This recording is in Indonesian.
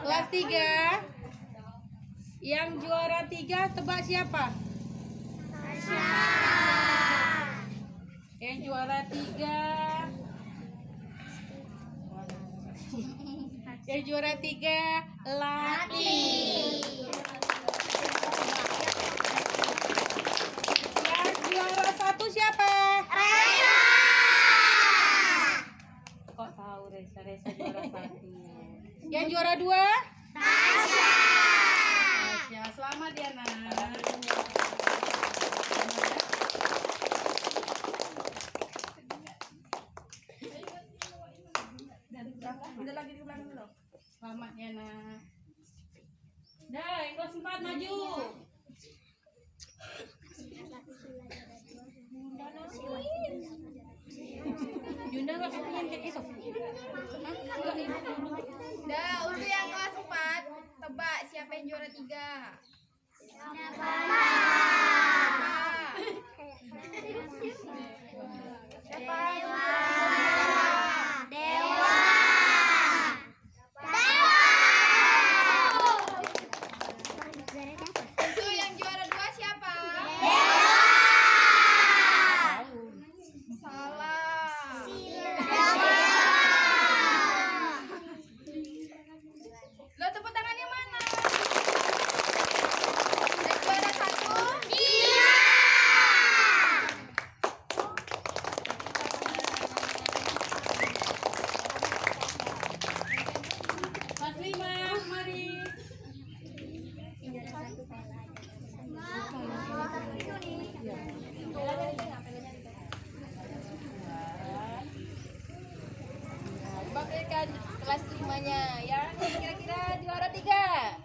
Kelas 3. Yang juara 3 tebak siapa? Yang juara 3. Yang juara 3 Lati. Yang juara 1 siapa? Reza. Kok tahu Reza juara 1. Yang juara 2? Tasya. Tasya, selamat ya nak. Udah lagi di belakang dulu. Selamat ya nak. Dah, yang kelas 4 maju. Yunda nggak pengen kayak itu? Dah, untuk yang kelas 4, tebak siapa yang juara 3? Siapa? Dewa. Untuk yang juara 2 siapa? Salah. Lo tepuk tangan yang mana? Yang juara 1? Kelas 5, mari. Bakal kelas 5-nya ya. Kira-kira juara 3.